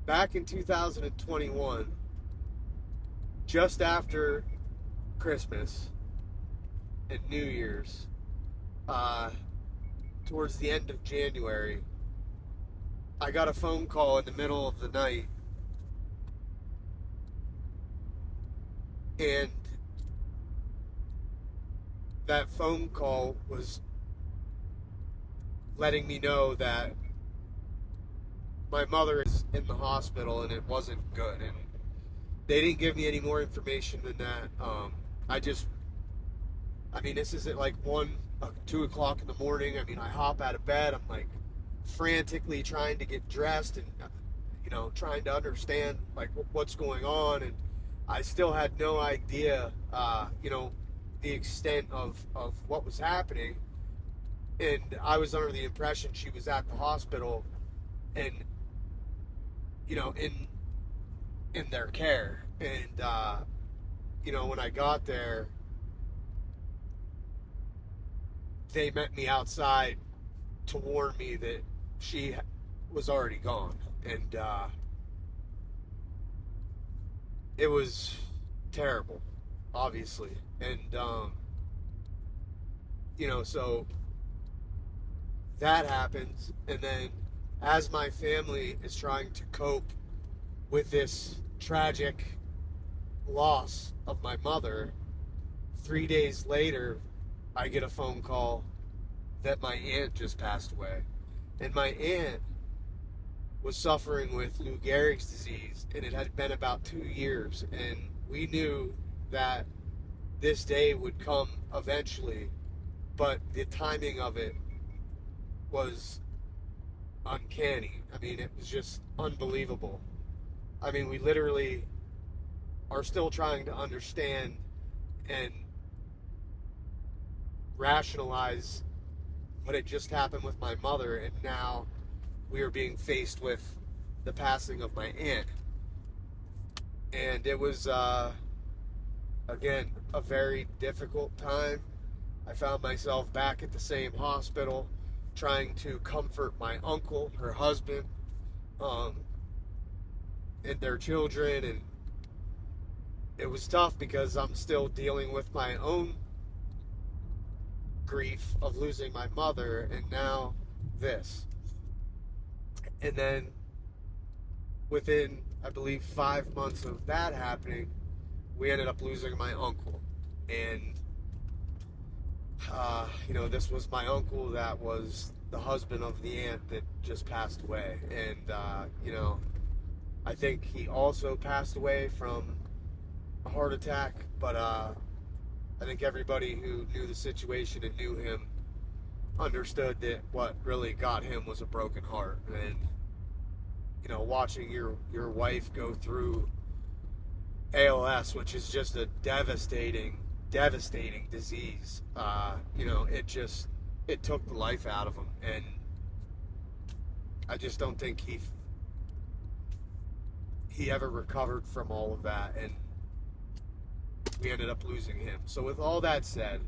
back in 2021, just after Christmas and New Year's, uh, towards the end of January, I got a phone call in the middle of the night, and that phone call was letting me know that my mother is in the hospital and it wasn't good. And they didn't give me any more information than that. I just, I mean, this is at like 2 o'clock in the morning. I mean, I hop out of bed. I'm like frantically trying to get dressed and, trying to understand like what's going on. And I still had no idea, the extent of what was happening. And I was under the impression she was at the hospital and, in their care. And, when I got there, they met me outside to warn me that she was already gone. And it was terrible, obviously. And, so that happens. And then as my family is trying to cope with this tragic loss of my mother, 3 days later, I get a phone call that my aunt just passed away. And my aunt was suffering with Lou Gehrig's disease, and it had been about 2 years. And we knew that this day would come eventually, but the timing of it was uncanny. I mean, it was just unbelievable. I mean, we literally are still trying to understand and rationalize what had just happened with my mother, and now we are being faced with the passing of my aunt. And it was, again, a very difficult time. I found myself back at the same hospital trying to comfort my uncle, her husband, and their children. And it was tough because I'm still dealing with my own grief of losing my mother, and now this. And then within, I believe, 5 months of that happening, we ended up losing my uncle. And this was my uncle that was the husband of the aunt that just passed away. And I think he also passed away from a heart attack. But I think everybody who knew the situation and knew him understood that what really got him was a broken heart. And watching your wife go through ALS, which is just a devastating disease, it took the life out of him. And I just don't think he ever recovered from all of that, and we ended up losing him. So with all that said,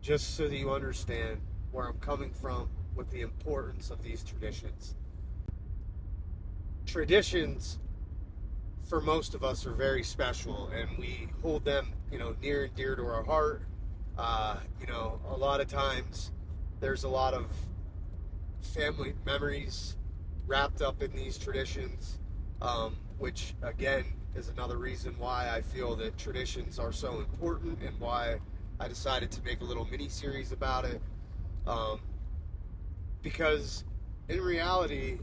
just so that you understand where I'm coming from with the importance of these traditions for most of us are very special, and we hold them, near and dear to our heart. A lot of times there's a lot of family memories wrapped up in these traditions, which again is another reason why I feel that traditions are so important, and why I decided to make a little mini series about it. Because in reality,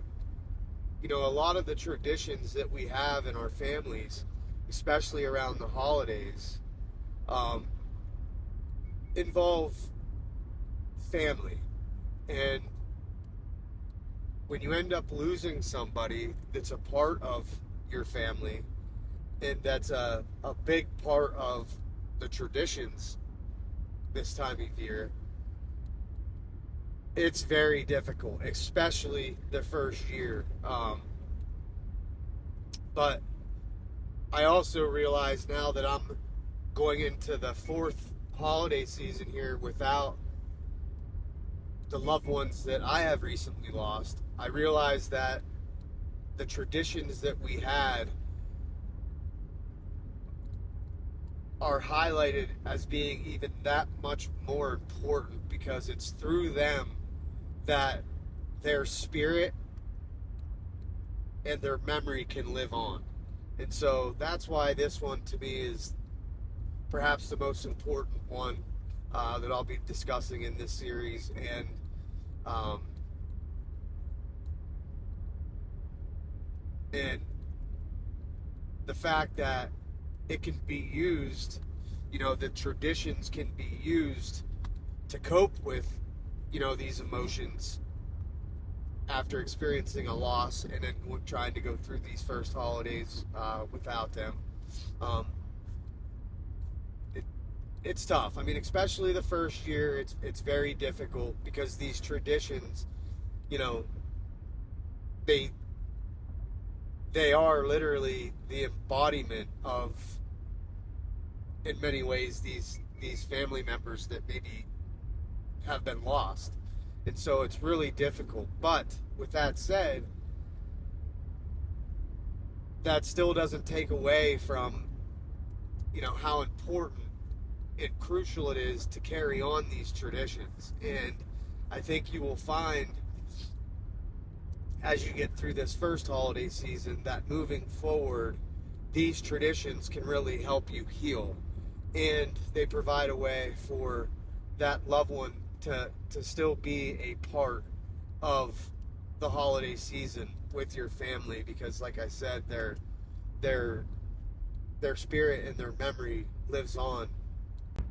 a lot of the traditions that we have in our families, especially around the holidays, involve family. And when you end up losing somebody that's a part of your family, and that's a big part of the traditions this time of year, it's very difficult, especially the first year. But I also realize now that I'm going into the fourth holiday season here without the loved ones that I have recently lost. I realize that the traditions that we had are highlighted as being even that much more important, because it's through them that their spirit and their memory can live on. And so that's why this one to me is perhaps the most important one that I'll be discussing in this series. Um, and the fact that it can be used, the traditions can be used to cope with, these emotions after experiencing a loss, and then trying to go through these first holidays without them. It's tough. I mean, especially the first year, it's very difficult, because these traditions, they they are literally the embodiment of, in many ways, these family members that maybe have been lost. And so it's really difficult. But with that said, that still doesn't take away from, how important and crucial it is to carry on these traditions. And I think you will find, as you get through this first holiday season, that moving forward, these traditions can really help you heal. And they provide a way for that loved one to still be a part of the holiday season with your family, because like I said, their spirit and their memory lives on.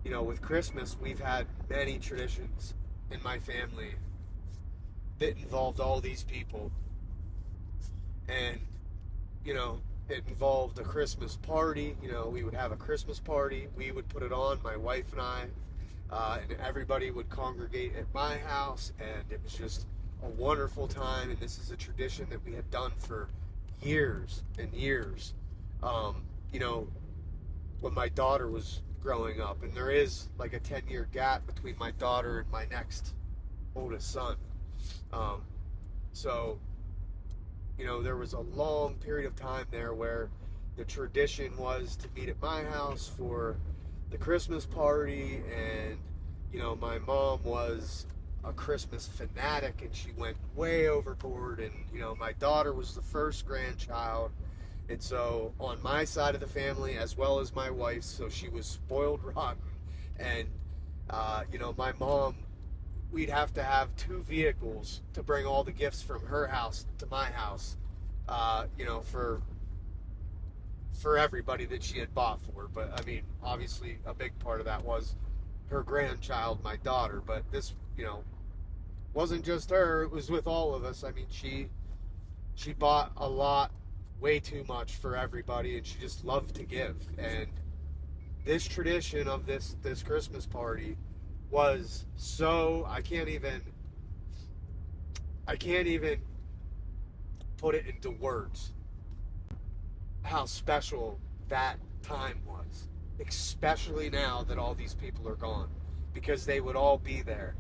With Christmas, we've had many traditions in my family that involved all these people. And, it involved a Christmas party. We would have a Christmas party. We would put it on, my wife and I, and everybody would congregate at my house. And it was just a wonderful time. And this is a tradition that we had done for years and years. When my daughter was growing up, and there is like a 10-year gap between my daughter and my next oldest son. So there was a long period of time there where the tradition was to meet at my house for the Christmas party. And, my mom was a Christmas fanatic, and she went way overboard. And, my daughter was the first grandchild. And so on my side of the family, as well as my wife's, so she was spoiled rotten. And, my mom, we'd have to have 2 vehicles to bring all the gifts from her house to my house, for everybody that she had bought for. But I mean, obviously a big part of that was her grandchild, my daughter. But this, wasn't just her, it was with all of us. I mean, she bought a lot, way too much for everybody, and she just loved to give. And this tradition of this Christmas party was so, I can't even put it into words how special that time was, especially now that all these people are gone, because they would all be there.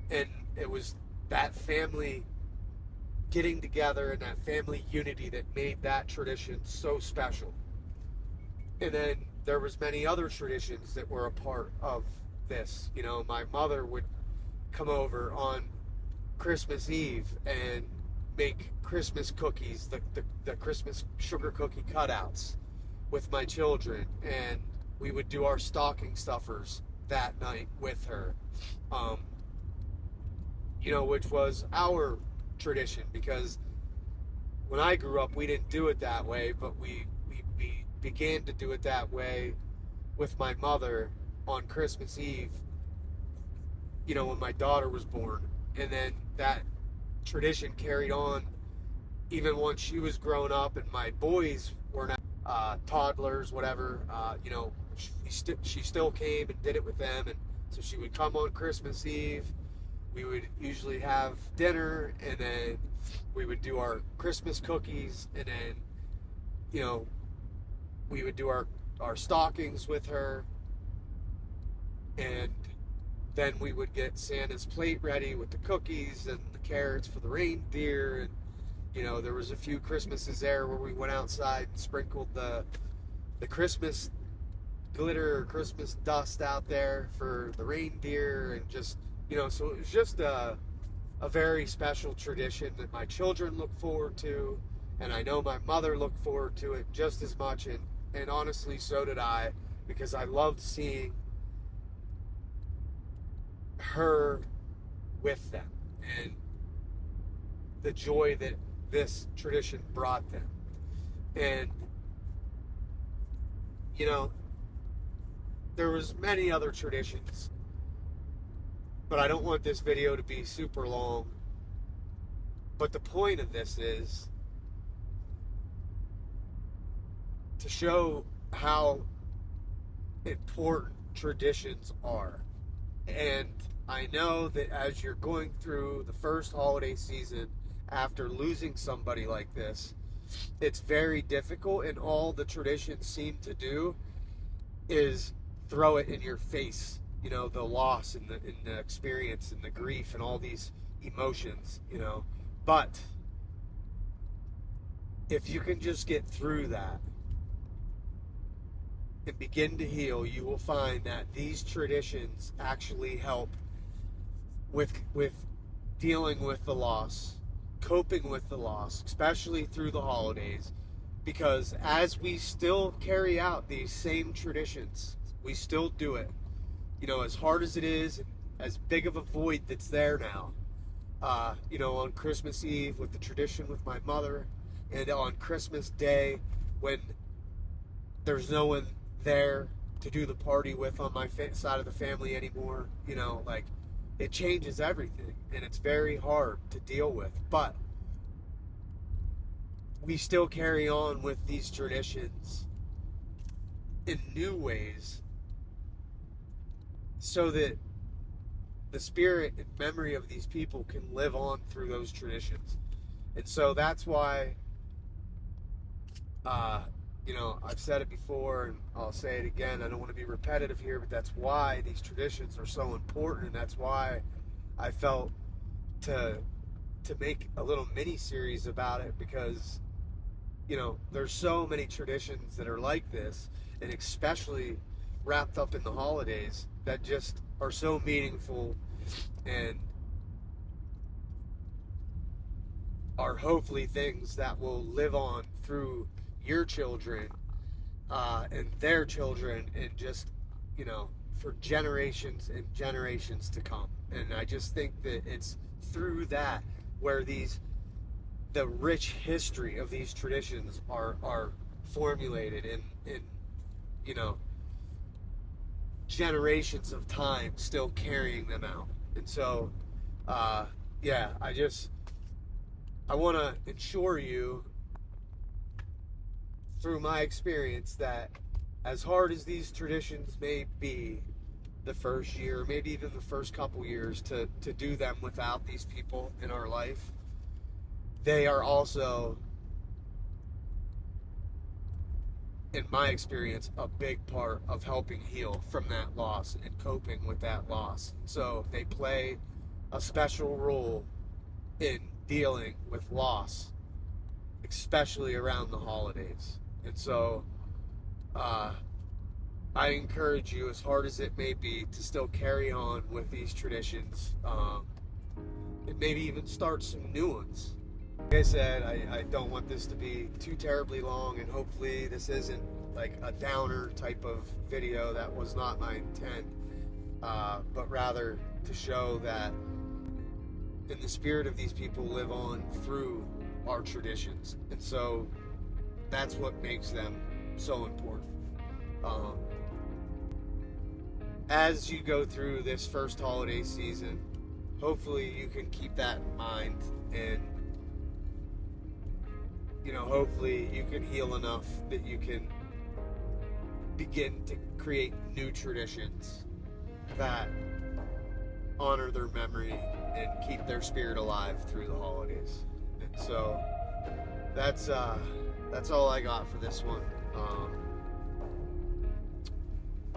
And it was that family getting together and that family unity that made that tradition so special. And then there was many other traditions that were a part of this. My mother would come over on Christmas Eve and make Christmas cookies, the Christmas sugar cookie cutouts with my children, and we would do our stocking stuffers that night with her, which was our tradition, because when I grew up, we didn't do it that way, but we began to do it that way with my mother on Christmas Eve, when my daughter was born. And then that tradition carried on even once she was grown up and my boys were now toddlers, whatever. She still came and did it with them. And so she would come on Christmas Eve. We would usually have dinner, and then we would do our Christmas cookies, and then, we would do our stockings with her. And then we would get Santa's plate ready with the cookies and the carrots for the reindeer. And, You know, there was a few Christmases there where we went outside and sprinkled the Christmas glitter or Christmas dust out there for the reindeer, and just, you know, so it was just a very special tradition that my children look forward to, and I know my mother looked forward to it just as much, and honestly so did I, because I loved seeing her with them and the joy that this tradition brought them. And you know, there was many other traditions, but I don't want this video to be super long. But the point of this is to show how important traditions are. And I know that as you're going through the first holiday season after losing somebody like this, it's very difficult, and all the traditions seem to do is throw it in your face, you know, the loss and the experience and the grief and all these emotions, you know. But if you can just get through that and begin to heal, you will find that these traditions actually help with dealing with the loss, coping with the loss, especially through the holidays, because as we still carry out these same traditions, we still do it, you know, as hard as it is, as big of a void that's there now, you know, on Christmas Eve with the tradition with my mother, and on Christmas Day when there's no one there to do the party with on my side of the family anymore, you know, like, it changes everything, and it's very hard to deal with. But we still carry on with these traditions in new ways so that the spirit and memory of these people can live on through those traditions. And so that's why, you know, I've said it before and I'll say it again. I don't want to be repetitive here, but that's why these traditions are so important, and that's why I felt to make a little mini series about it, because, you know, there's so many traditions that are like this, and especially wrapped up in the holidays, that just are so meaningful and are hopefully things that will live on through your children and their children, and just, you know, for generations and generations to come. And I just think that it's through that where the rich history of these traditions are formulated in you know, generations of time still carrying them out. And so yeah, I want to ensure you through my experience that as hard as these traditions may be the first year, maybe even the first couple years, to do them without these people in our life, they are also, in my experience, a big part of helping heal from that loss and coping with that loss. So they play a special role in dealing with loss, especially around the holidays. And so I encourage you, as hard as it may be, to still carry on with these traditions, and maybe even start some new ones. Like I said, I don't want this to be too terribly long, and hopefully this isn't like a downer type of video. That was not my intent, but rather to show that in the spirit of these people live on through our traditions. And so that's what makes them so important. As you go through this first holiday season, hopefully you can keep that in mind, and, you know, hopefully you can heal enough that you can begin to create new traditions that honor their memory and keep their spirit alive through the holidays. And so that's all I got for this one.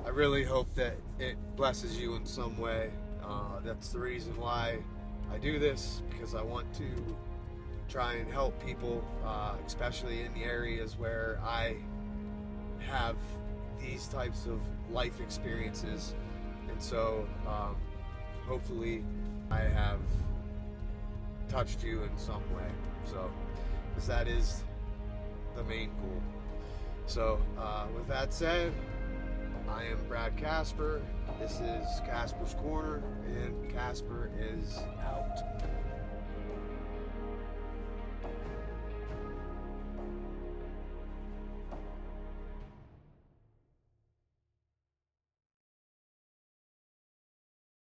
I really hope that it blesses you in some way. That's the reason why I do this, because I want to try and help people, especially in the areas where I have these types of life experiences. And so hopefully I have touched you in some way. So, because that is the main goal. So with that said, I am Brad Casper. This is Casper's Corner, and Casper is out.